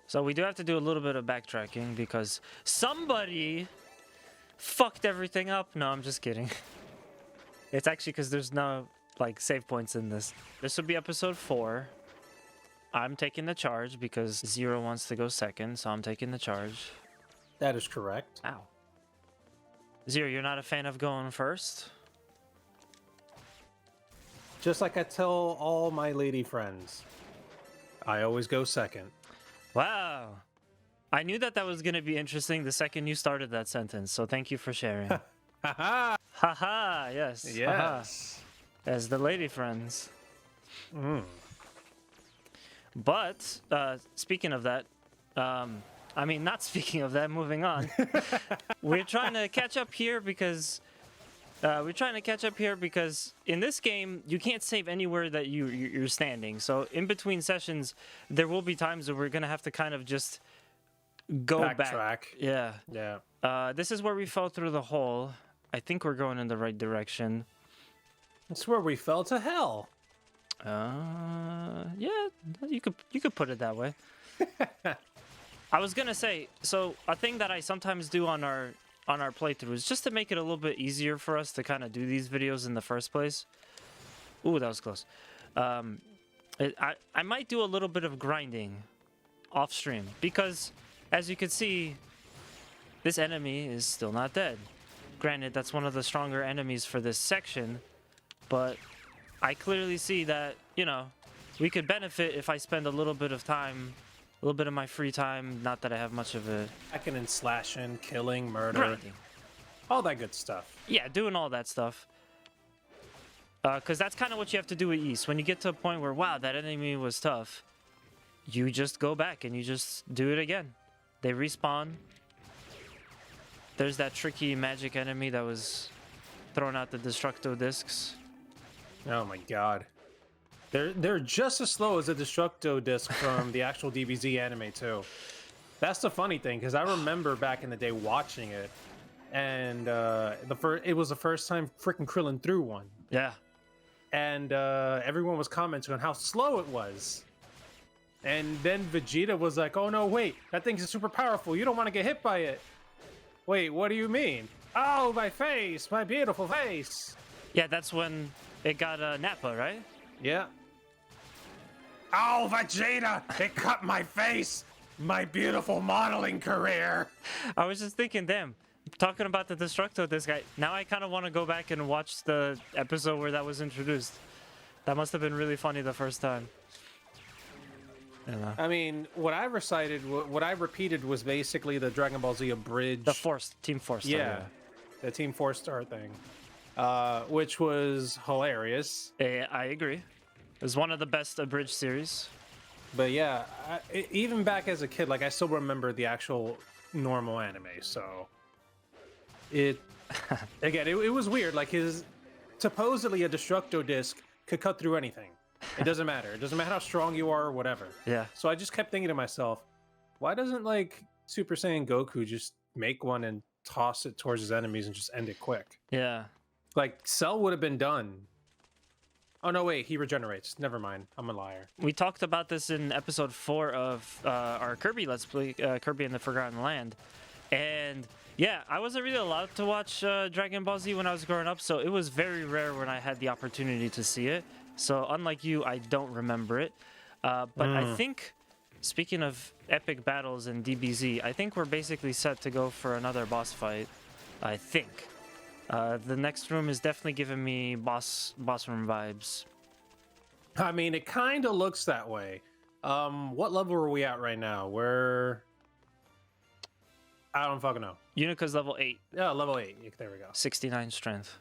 So we do have to do a little bit of backtracking because somebody fucked everything up. No, I'm just kidding. It's actually because there's no like save points in this. This would be episode 4. I'm taking the charge because Zero wants to go second, so I'm taking the charge. That is correct. Ow. Zero, you're not a fan of going first? Just like I tell all my lady friends, I always go second. Wow. I knew that was going to be interesting the second you started that sentence, so thank you for sharing. Haha! Haha, yes. Yes. Haha. As the lady friends. Mm. But, speaking of that, I mean, not speaking of that, moving on. We're trying to catch up here because... in this game, you can't save anywhere that you're standing. So in between sessions, there will be times where we're going to have to kind of just go back. Backtrack. Yeah. Yeah. This is where we fell through the hole. I think we're going in the right direction. It's where we fell to hell. Yeah, you could put it that way. I was gonna say, so a thing that I sometimes do on our playthroughs, just to make it a little bit easier for us to kind of do these videos in the first place. Ooh, that was close. I might do a little bit of grinding off stream because, as you can see, this enemy is still not dead. Granted, that's one of the stronger enemies for this section, but I clearly see that, you know, we could benefit if I spend a little bit of time, a little bit of my free time, not that I have much of it. Hacking and slashing, killing, murder, Grinding. all that good stuff. Yeah, doing all that stuff. Because that's kind of what you have to do at East. When you get to a point where, wow, that enemy was tough, you just go back and you just do it again. They respawn. There's that tricky magic enemy that was throwing out the Destructo discs. Oh my god. They're just as slow as the Destructo disc from the actual DBZ anime too. That's the funny thing, because I remember back in the day watching it, and it was the first time freaking Krillin threw one. Yeah. And everyone was commenting on how slow it was. And then Vegeta was like, oh no, wait, that thing's super powerful. You don't want to get hit by it. Wait, what do you mean? Oh, my face, my beautiful face. Yeah, that's when it got Nappa, right? Yeah. Oh, Vegeta, it cut my face. My beautiful modeling career. I was just thinking, damn, talking about the Destructo disc guy, now I kind of want to go back and watch the episode where that was introduced. That must have been really funny the first time. I mean, what I repeated was basically the Dragon Ball Z abridged. The Team Force. Yeah, the Team 4-star thing, which was hilarious. I agree. It was one of the best abridged series. But yeah, even back as a kid, like I still remember the actual normal anime. So it was weird. Like supposedly a Destructo disc could cut through anything. It doesn't matter. It doesn't matter how strong you are or whatever. Yeah. So I just kept thinking to myself, why doesn't like Super Saiyan Goku just make one and toss it towards his enemies and just end it quick? Yeah. Like Cell would have been done. Oh no, wait, he regenerates. Never mind. I'm a liar. We talked about this in episode 4 of our Kirby Let's Play, Kirby and the Forgotten Land. And yeah, I wasn't really allowed to watch Dragon Ball Z when I was growing up, so it was very rare when I had the opportunity to see it. So unlike you, I don't remember it. But I think, speaking of epic battles in DBZ, I think we're basically set to go for another boss fight. I think. The next room is definitely giving me boss room vibes. I mean, it kind of looks that way. What level are we at right now? I don't fucking know. Unica's level 8. Yeah, level 8. There we go. 69 strength.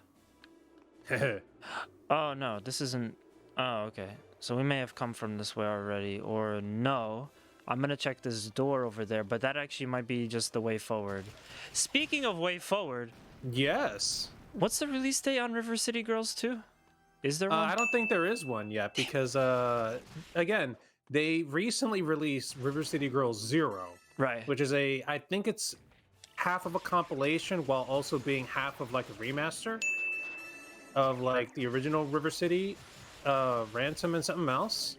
Oh, no, this isn't... Oh, okay. So we may have come from this way already, or no. I'm going to check this door over there, but that actually might be just the way forward. Speaking of way forward... Yes. What's the release date on River City Girls 2? Is there one? I don't think there is one yet, because, again, they recently released River City Girls 0. Right. Which is I think it's half of a compilation while also being half of, like, a remaster of, like, the original River City, Ransom and something else.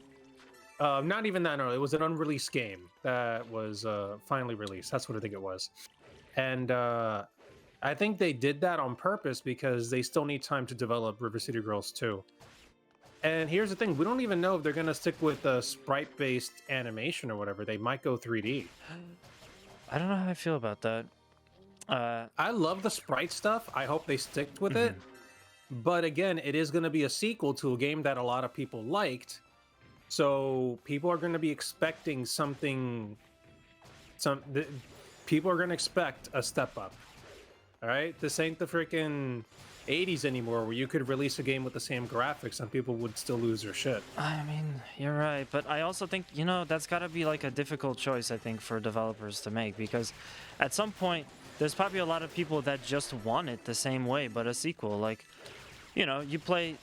Not even that early. It was an unreleased game that was finally released. That's what I think it was. And I think they did that on purpose because they still need time to develop River City Girls 2. And here's the thing, we don't even know if they're going to stick with the sprite-based animation or whatever. They might go 3D. I don't know how I feel about that. I love the sprite stuff. I hope they stick with it. But again, it is going to be a sequel to a game that a lot of people liked. So people are going to be expecting something. People are going to expect a step up. All right? This ain't the freaking 80s anymore where you could release a game with the same graphics and people would still lose their shit. I mean, you're right, but I also think, you know, that's got to be like a difficult choice, I think, for developers to make, because at some point there's probably a lot of people that just want it the same way, but a sequel. Like, you know, you play.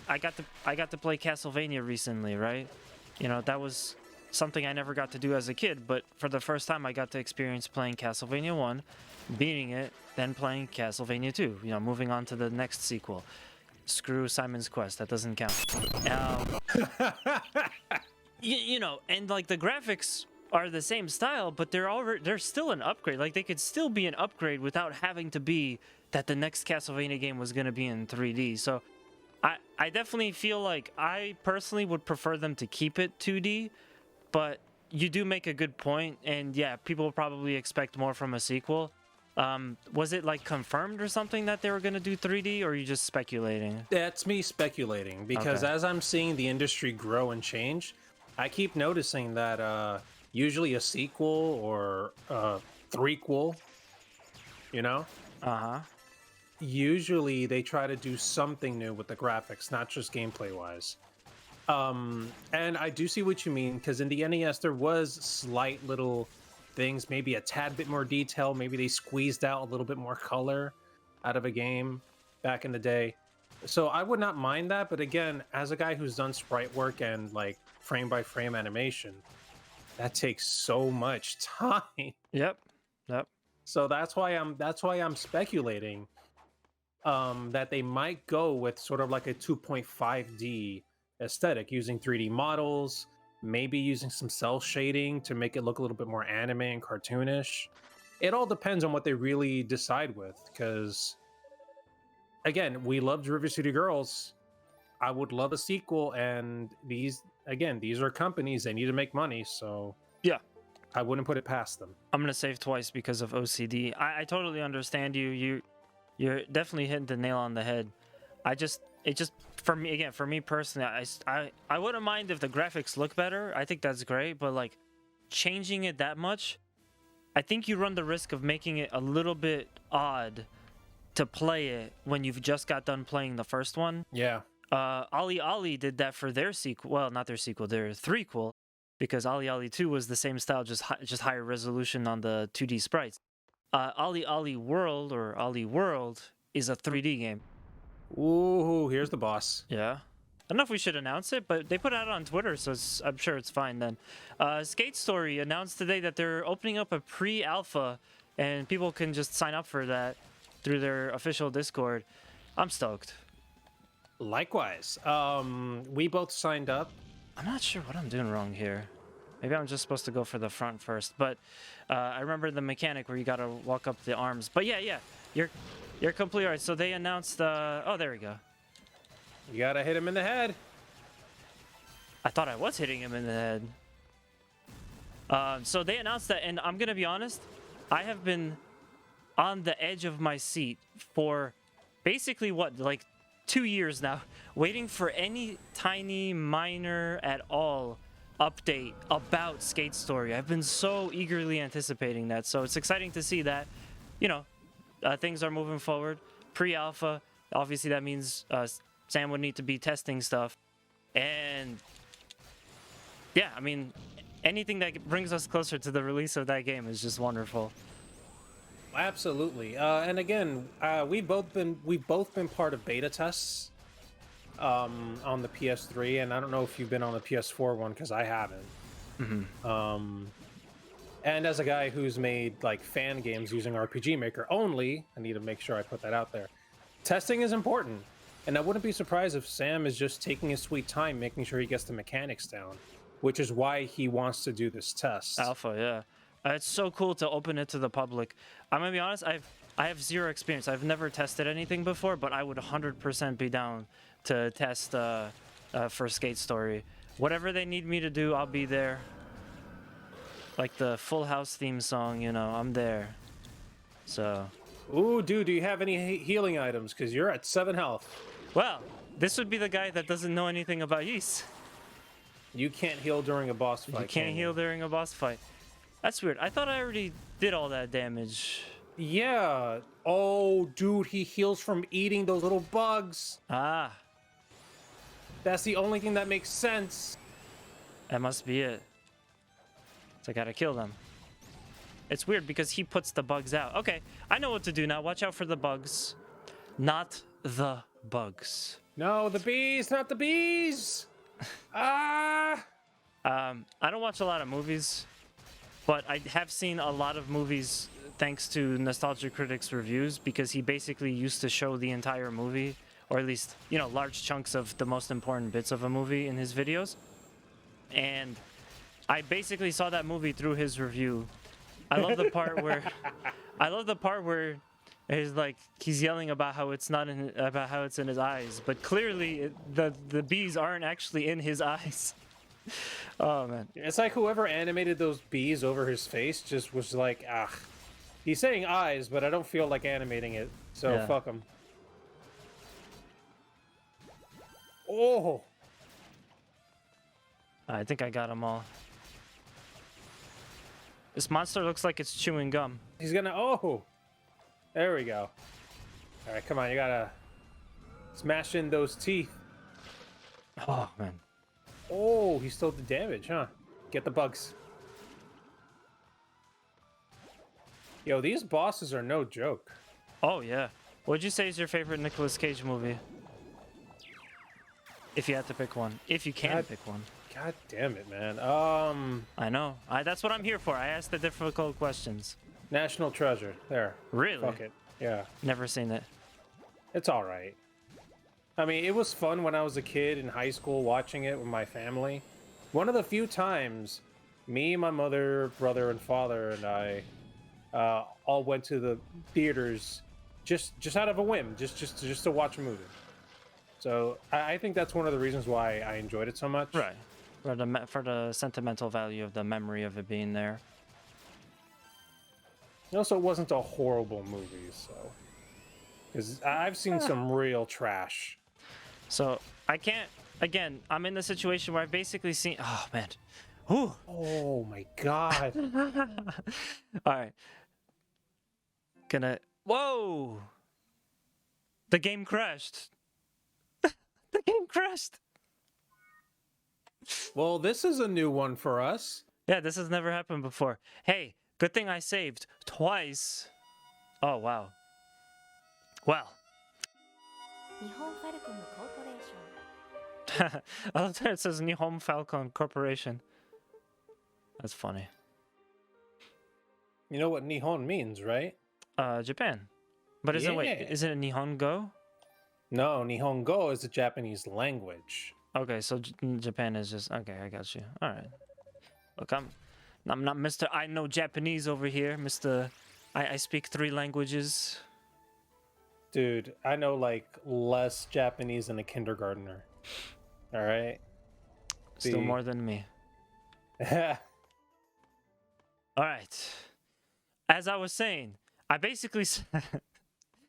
I got to play Castlevania recently, right? You know, that was something I never got to do as a kid, but for the first time I got to experience playing Castlevania 1, beating it, then playing Castlevania 2, you know, moving on to the next sequel. Screw Simon's Quest, that doesn't count. You know, and like the graphics are the same style, but they're still an upgrade. Like they could still be an upgrade without having to be that the next Castlevania game was going to be in 3D. So I definitely feel like I personally would prefer them to keep it 2D, but you do make a good point, and yeah, people will probably expect more from a sequel. Was it like confirmed or something that they were going to do 3D, or are you just speculating? That's me speculating, because as I'm seeing the industry grow and change, I keep noticing that usually a sequel or a threequel, you know? Usually they try to do something new with the graphics, not just gameplay wise. And I do see what you mean, because in the NES there was slight little things, maybe a tad bit more detail, maybe they squeezed out a little bit more color out of a game back in the day. So I would not mind that, but again, as a guy who's done sprite work and like frame by frame animation, that takes so much time. Yep. So that's why I'm speculating that they might go with sort of like a 2.5D aesthetic, using 3D models, maybe using some cell shading to make it look a little bit more anime and cartoonish. It all depends on what they really decide with, because again, we loved River City Girls. I would love a sequel, and these are companies, they need to make money, so yeah, I wouldn't put it past them. I'm gonna save twice because of OCD. I totally understand you. You're definitely hitting the nail on the head. For me personally, I wouldn't mind if the graphics look better. I think that's great, but like changing it that much, I think you run the risk of making it a little bit odd to play it when you've just got done playing the first one. Yeah. AmIEviL did that for their sequel. Well, not their sequel, their threequel, because AmIEviL 2 was the same style, just higher resolution on the 2D sprites. AmIEviL World, or AmIE World, is a 3D game. Ooh, here's the boss. Yeah. I don't know if we should announce it, but they put it out on Twitter, so I'm sure it's fine then. Skate Story announced today that they're opening up a pre-alpha, and people can just sign up for that through their official Discord. I'm stoked. Likewise. We both signed up. I'm not sure what I'm doing wrong here. Maybe I'm just supposed to go for the front first, but I remember the mechanic where you gotta walk up the arms. But yeah, you're completely right. So they announced, oh, there we go. You gotta hit him in the head. I thought I was hitting him in the head. So they announced that, and I'm gonna be honest, I have been on the edge of my seat for basically like 2 years now, waiting for any tiny, minor at all update about Skate Story. I've been so eagerly anticipating that, so it's exciting to see that, you know, things are moving forward. Pre-alpha, obviously that means Sam would need to be testing stuff, and yeah, I mean, anything that brings us closer to the release of that game is just wonderful. Absolutely. And again, we've both been part of beta tests on the PS3, and I don't know if you've been on the PS4 one, because I haven't. And as a guy who's made like fan games using RPG Maker only, I need to make sure I put that out there. Testing is important, and I wouldn't be surprised if Sam is just taking his sweet time making sure he gets the mechanics down. which is why he wants to do this test. Alpha, yeah. It's so cool to open it to the public. I'm gonna be honest, I have zero experience. I've never tested anything before, but I would 100% be down to test for Skate Story. Whatever they need me to do, I'll be there. Like the Full House theme song, you know, I'm there. So. Ooh, dude, do you have any healing items? Because you're at 7 health. Well, this would be the guy that doesn't know anything about Ys. You can't heal during a boss fight. You can't heal during a boss fight. That's weird. I thought I already did all that damage. Yeah. Oh, dude, he heals from eating those little bugs. Ah. That's the only thing that makes sense. That must be it. So I gotta kill them. It's weird because he puts the bugs out. Okay, I know what to do now. Watch out for the bugs. Not the bugs. No, the bees, not the bees. Ah. I don't watch a lot of movies, but I have seen a lot of movies thanks to Nostalgia Critic's reviews, because he basically used to show the entire movie, or at least, you know, large chunks of the most important bits of a movie in his videos. And I basically saw that movie through his review. I love the part where he's like, he's yelling about how it's not in, about how it's in his eyes, but clearly the bees aren't actually in his eyes. Oh man, it's like whoever animated those bees over his face just was like, ah, he's saying eyes, but I don't feel like animating it, so yeah. Fuck him. Oh, I think I got them all. This monster looks like it's chewing gum. He's gonna, oh, there we go. All right, come on, you gotta smash in those teeth. Oh man. Oh, he still did damage, huh? Get the bugs. Yo, these bosses are no joke. Oh, yeah. What'd you say is your favorite Nicolas Cage movie? If you had to pick one. If you can pick one. God damn it, man. I know. That's what I'm here for. I ask the difficult questions. National Treasure. There. Really? Fuck it. Yeah. Never seen it. It's all right. I mean, it was fun when I was a kid in high school watching it with my family. One of the few times me, my mother, brother, and father and I all went to the theaters just out of a whim, just to watch a movie. So I think that's one of the reasons why I enjoyed it so much. Right. For the sentimental value of the memory of it being there. Also, it wasn't a horrible movie, so... Because I've seen some real trash. So, I can't... Again, I'm in the situation where I've basically seen... Oh, man. Ooh. Oh, my God. Alright. Gonna... Whoa! The game crashed. The game crashed. Well, this is a new one for us. Yeah, this has never happened before. Hey, good thing I saved twice. Oh, wow. Well. I love that it says Nihon Falcon Corporation. That's funny. You know what Nihon means, right? Japan. But isn't wait, isn't it Nihongo? No, Nihongo is the Japanese language. Okay, so Japan is just okay. I got you. All right. Look, I'm not Mr. I know Japanese over here, Mr. I speak 3 languages. Dude, I know like less Japanese than a kindergartner. All right. Still more than me. All right. As I was saying, I basically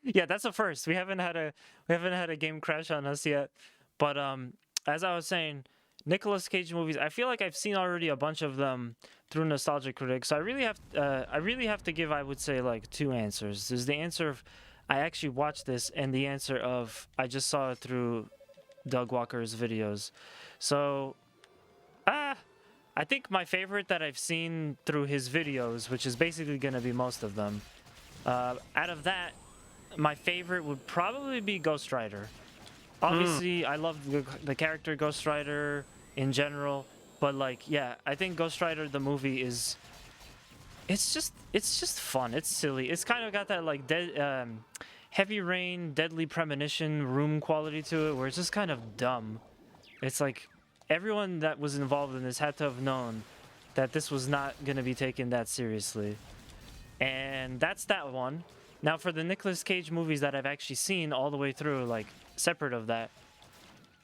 yeah, that's a first. We haven't had a game crash on us yet. But as I was saying, Nicolas Cage movies, I feel like I've seen already a bunch of them through Nostalgia Critic. So I really have to give, I would say, like 2 answers. There's the answer of I actually watched this, and the answer of I just saw it through Doug Walker's videos. So I think my favorite that I've seen through his videos, which is basically going to be most of them, out of that, my favorite would probably be Ghost Rider. Obviously, I love the character Ghost Rider in general, but like, yeah, I think Ghost Rider the movie is, it's just fun. It's silly. It's kind of got that like Heavy Rain, Deadly Premonition room quality to it, where it's just kind of dumb. It's like, everyone that was involved in this had to have known that this was not going to be taken that seriously. And that's that one. Now, for the Nicolas Cage movies that I've actually seen all the way through, like, separate of that,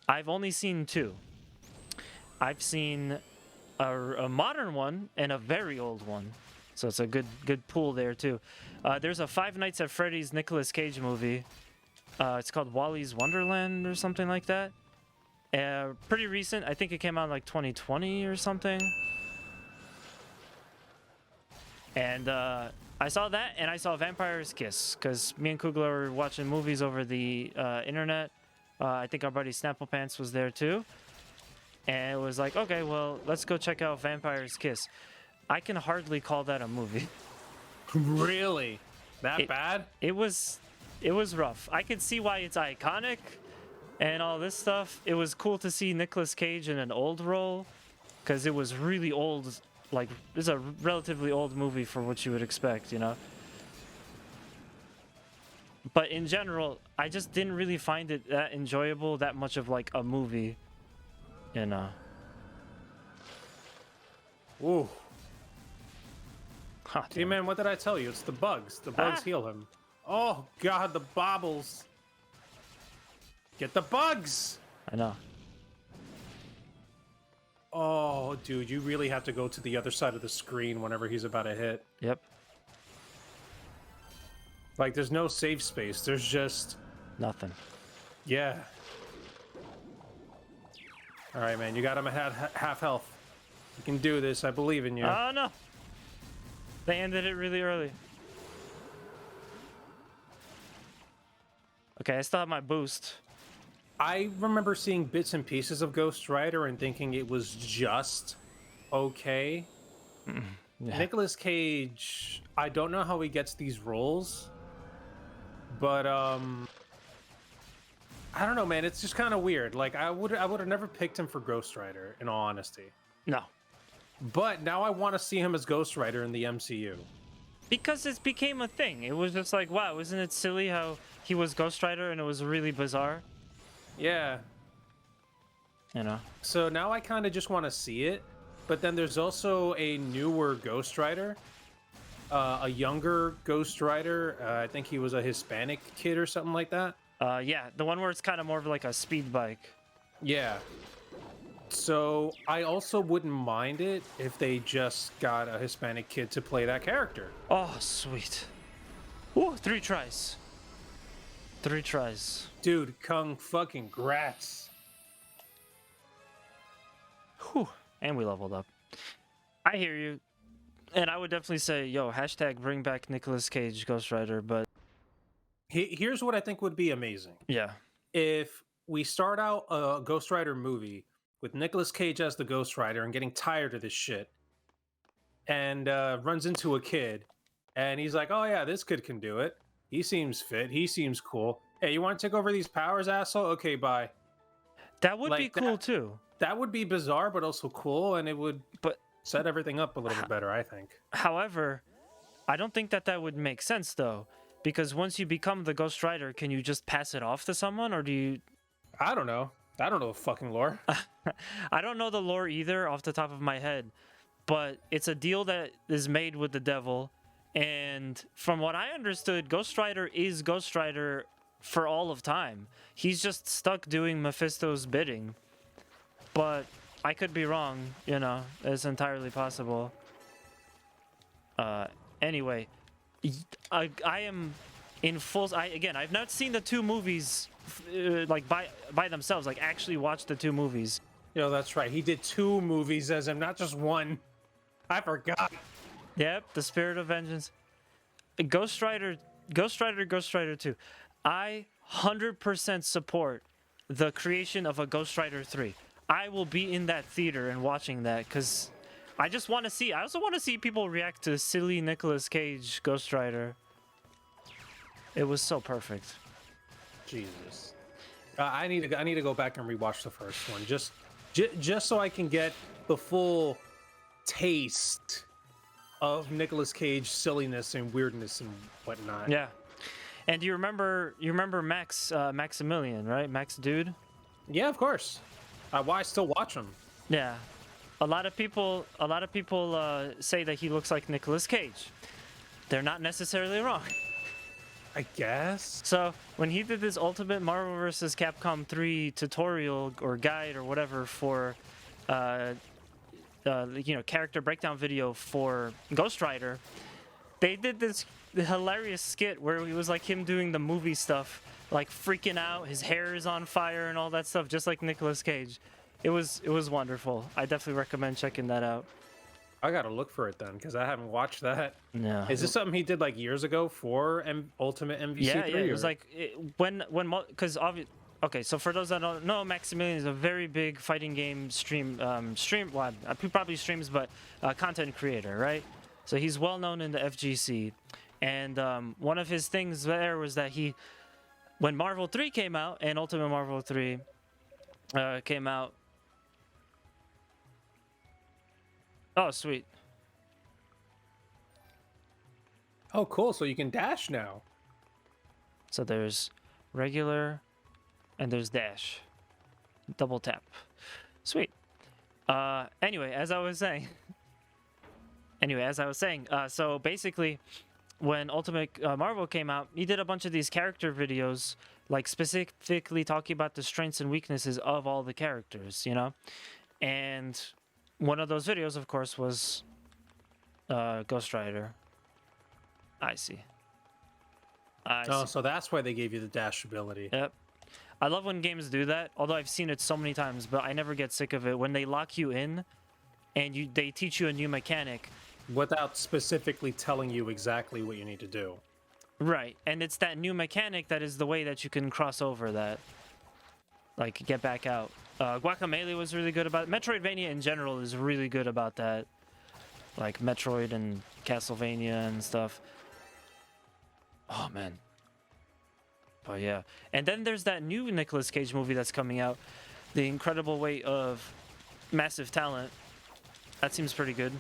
I've only seen 2. I've seen a modern one and a very old one. So it's a good pool there, too. There's a Five Nights at Freddy's Nicolas Cage movie. It's called Wally's Wonderland or something like that. Pretty recent. I think it came out in like 2020 or something. And I saw that, and I saw Vampire's Kiss, because me and Kugler were watching movies over the internet. I think our buddy Snapple Pants was there too. And it was like, okay, well, let's go check out Vampire's Kiss. I can hardly call that a movie. Really? That bad? It was rough. I could see why it's iconic and all this stuff. It was cool to see Nicolas Cage in an old role, because it was really old. Like, it's a relatively old movie for what you would expect, you know? But in general, I just didn't really find it that enjoyable, that much of like a movie, you know? Ooh. Huh, Hey man, what did I tell you? It's the bugs. The bugs heal him. Oh god, the bobbles. Get the bugs! I know. Oh, dude, you really have to go to the other side of the screen whenever he's about to hit. Yep. Like, there's no save space. There's just... Nothing. Yeah. Alright, man, you got him at half health. You can do this. I believe in you. Oh, no. They ended it really early. Okay, I still have my boost. I remember seeing bits and pieces of Ghost Rider and thinking it was just okay. Yeah. Nicolas Cage, I don't know how he gets these roles, but I don't know, man. It's just kind of weird. Like, I would have never picked him for Ghost Rider, in all honesty. No. But now I want to see him as Ghost Rider in the MCU. Because it became a thing. It was just like, wow, isn't it silly how he was Ghost Rider and it was really bizarre? Yeah. You know? So now I kind of just want to see it. But then there's also a newer Ghost Rider. A younger Ghost Rider. I think he was a Hispanic kid or something like that. Yeah, the one where it's kind of more of like a speed bike. Yeah. So I also wouldn't mind it if they just got a Hispanic kid to play that character. Oh, sweet. Ooh, 3 tries. 3 tries. Dude, Kung fucking grats. Whew. And we leveled up. I hear you. And I would definitely say, yo, hashtag bring back Nicolas Cage Ghost Rider, but... Here's what I think would be amazing. Yeah. If we start out a Ghost Rider movie with Nicolas Cage as the Ghost Rider and getting tired of this shit, and runs into a kid, and he's like, oh yeah, this kid can do it. He seems fit. He seems cool. Hey, you want to take over these powers, asshole? Okay, bye. That would Like be cool, too. That would be bizarre, but also cool, and it would set everything up a little bit better, I think. However, I don't think that would make sense, though. Because once you become the Ghost Rider, can you just pass it off to someone, or do you... I don't know. I don't know the fucking lore. I don't know the lore either off the top of my head, but it's a deal that is made with the devil, and from what I understood, Ghost Rider is Ghost Rider for all of time. He's just stuck doing Mephisto's bidding. But I could be wrong, you know, it's entirely possible. Anyway, I am in full... Again, I've not seen the 2 movies like by themselves, like actually watch the 2 movies. Yo, that's right. He did 2 movies as him, not just 1. I forgot. Yep, the Spirit of Vengeance. Ghost Rider 2. I 100% support the creation of a Ghost Rider 3. I will be in that theater and watching that because I just want to see. I also want to see people react to silly Nicolas Cage Ghost Rider. It was so perfect. Jesus. I need to go back and rewatch the first one just so I can get the full taste of Nicolas Cage silliness and weirdness and whatnot. Yeah. And do you remember Maximilian, right? Max Dude? Yeah, of course. Why I still watch him? Yeah, a lot of people say that he looks like Nicolas Cage. They're not necessarily wrong. I guess. So when he did this Ultimate Marvel vs. Capcom 3 tutorial or guide or whatever for, character breakdown video for Ghost Rider, they did this hilarious skit where it was like him doing the movie stuff, like freaking out, his hair is on fire and all that stuff, just like Nicolas Cage. It was wonderful. I definitely recommend checking that out. I gotta look for it then, because I haven't watched that. Yeah. Is this something he did like years ago for Ultimate MVC3? Yeah, it was like because obviously. Okay, so for those that don't know, Maximilian is a very big fighting game he probably streams, but content creator, right? So he's well known in the FGC, and one of his things there was that when Marvel 3 came out and Ultimate Marvel 3 came out. Oh, sweet. Oh, cool. So you can dash now. So there's regular and there's dash. Double tap. Sweet. Anyway, as I was saying. So basically, when Ultimate Marvel came out, he did a bunch of these character videos, like specifically talking about the strengths and weaknesses of all the characters, you know? And one of those videos, of course, was Ghost Rider. I see. So that's why they gave you the dash ability. Yep. I love when games do that, although I've seen it so many times, but I never get sick of it. When they lock you in and they teach you a new mechanic. Without specifically telling you exactly what you need to do. Right. And it's that new mechanic that is the way that you can cross over that. Like, get back out. Guacamelee was really good about it. Metroidvania in general is really good about that. Like Metroid and Castlevania and stuff. Oh, man. But yeah. And then there's that new Nicolas Cage movie that's coming out. The Incredible Weight of Massive Talent. That seems pretty good.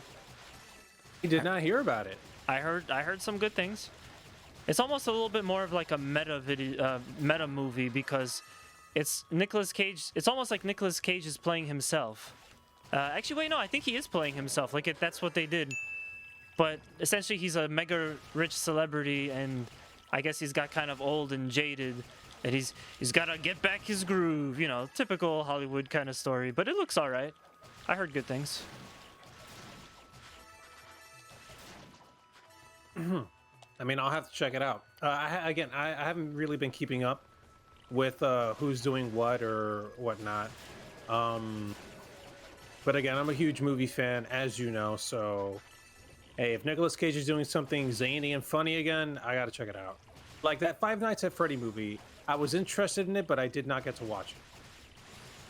You did not hear about it. I heard some good things. It's almost a little bit more of like a meta movie because it's Nicolas Cage. It's almost like Nicolas Cage is playing himself. Actually, wait, no, I think he is playing himself. Like that's what they did. But essentially, he's a mega rich celebrity, and I guess he's got kind of old and jaded, and he's got to get back his groove. You know, typical Hollywood kind of story. But it looks all right. I heard good things. I mean, I'll have to check it out. I haven't really been keeping up with who's doing what or whatnot. But again, I'm a huge movie fan, as you know. So, hey, if Nicolas Cage is doing something zany and funny again, I gotta check it out. Like that Five Nights at Freddy movie, I was interested in it, but I did not get to watch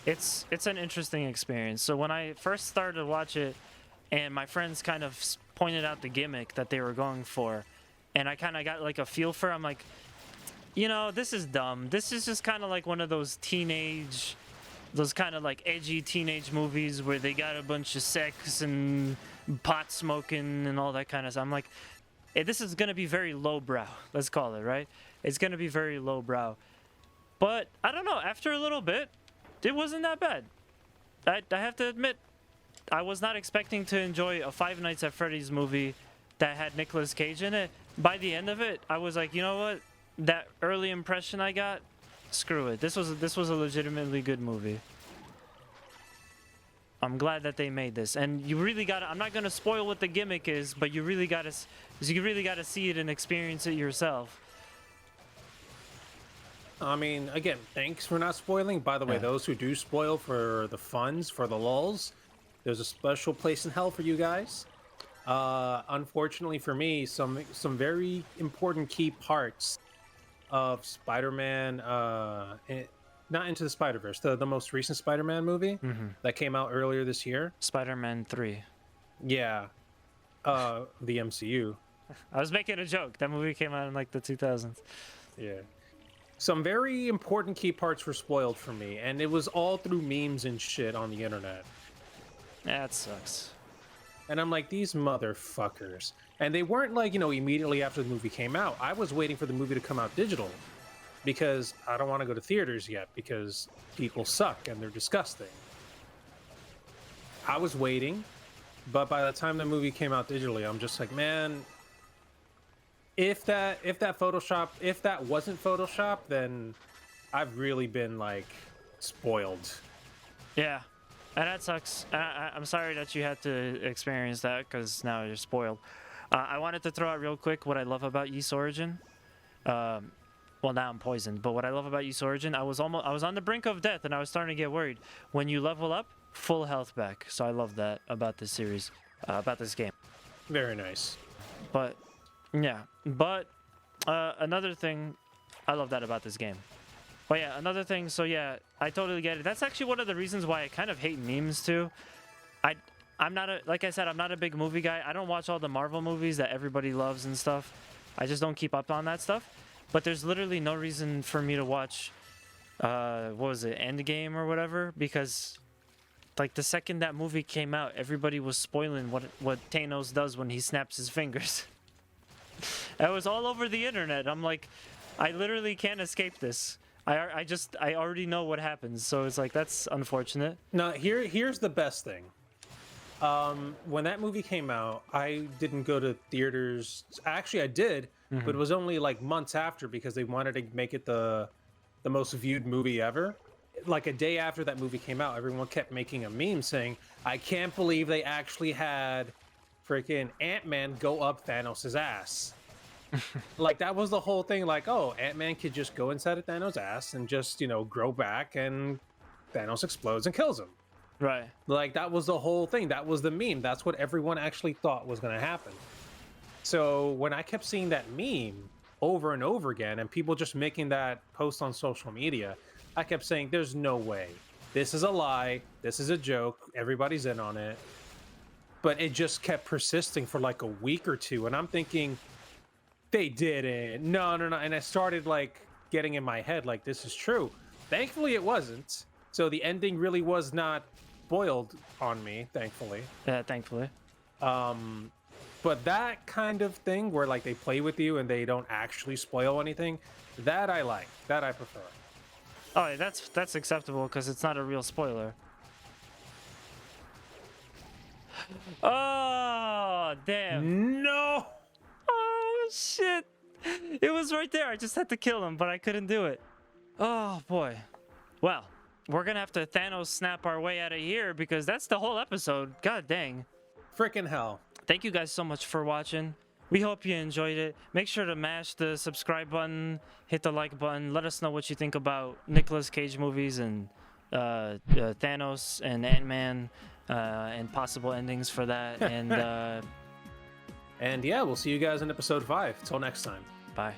it. It's an interesting experience. So when I first started to watch it, and my friends kind of pointed out the gimmick that they were going for, and I kind of got like a feel for it. I'm like, you know, this is dumb. This is just kind of like one of those kind of like edgy teenage movies where they got a bunch of sex and pot smoking and all that kind of stuff. I'm like, hey, this is going to be very lowbrow. Let's call it, right? It's going to be very lowbrow. But I don't know. After a little bit, it wasn't that bad. I have to admit, I was not expecting to enjoy a Five Nights at Freddy's movie that had Nicolas Cage in it. By the end of it, I was like, you know what? That early impression I got, screw it. This was a legitimately good movie. I'm glad that they made this. And you really got to, I'm not going to spoil what the gimmick is, but you really got to see it and experience it yourself. I mean, again, thanks for not spoiling. By the way, those who do spoil for the funds, for the lulz, there's a special place in hell for you guys. Unfortunately for me, some very important key parts of Spider-Man, not Into the Spider-Verse, the most recent Spider-Man movie that came out earlier this year. Spider-Man 3. Yeah. The MCU. I was making a joke. That movie came out in like the 2000s. Yeah. Some very important key parts were spoiled for me, and it was all through memes and shit on the internet. That sucks. And I'm like, these motherfuckers. And they weren't like, you know, immediately after the movie came out. I was waiting for the movie to come out digital. because I don't want to go to theaters yet because people suck and they're disgusting. I was waiting, but by the time the movie came out digitally, I'm just like, man, if that wasn't Photoshop, then I've really been like spoiled. Yeah, and that sucks. I'm sorry that you had to experience that because now you're spoiled. I wanted to throw out real quick what I love about Ys Origin. Well, now I'm poisoned, but what I love about Ys Origin, I was on the brink of death, and I was starting to get worried. When you level up, full health back. So I love that about this series, about this game. Very nice. But yeah, another thing, I love that about this game. But yeah, another thing. So yeah, I totally get it. That's actually one of the reasons why I kind of hate memes too. I'm not like I said, I'm not a big movie guy. I don't watch all the Marvel movies that everybody loves and stuff. I just don't keep up on that stuff. But there's literally no reason for me to watch, what was it, Endgame or whatever, because like the second that movie came out, everybody was spoiling what Thanos does when he snaps his fingers. That was all over the internet. I'm like, I literally can't escape this. I already know what happens, so it's like, that's unfortunate. Now here's the best thing. When that movie came out, I didn't go to theaters. Actually, I did, but it was only like months after because they wanted to make it the most viewed movie ever. Like a day after that movie came out, everyone kept making a meme saying, "I can't believe they actually had freaking Ant-Man go up Thanos' ass." Like that was the whole thing. Like, oh, Ant-Man could just go inside of Thanos' ass and just, grow back, and Thanos explodes and kills him. Right. Like that was the whole thing. That was the meme. That's what everyone actually thought was going to happen. So when I kept seeing that meme over and over again, and people just making that post on social media, I kept saying, "There's no way. This is a lie. This is a joke. Everybody's in on it." But it just kept persisting for like a week or two, and I'm thinking, they didn't. No. And I started like getting in my head like, this is true. Thankfully, it wasn't. So the ending really was not spoiled on me, thankfully. Yeah, thankfully. But that kind of thing where like they play with you and they don't actually spoil anything, that I like. That I prefer. Oh, yeah, that's acceptable because it's not a real spoiler. Oh, damn. No! Oh, shit. It was right there. I just had to kill him, but I couldn't do it. Oh, boy. Well, we're going to have to Thanos snap our way out of here because that's the whole episode. God dang. Frickin' hell. Thank you guys so much for watching. We hope you enjoyed it. Make sure to mash the subscribe button, hit the like button. Let us know what you think about Nicolas Cage movies and Thanos and Ant-Man and possible endings for that. And yeah, we'll see you guys in episode 5. Till next time. Bye.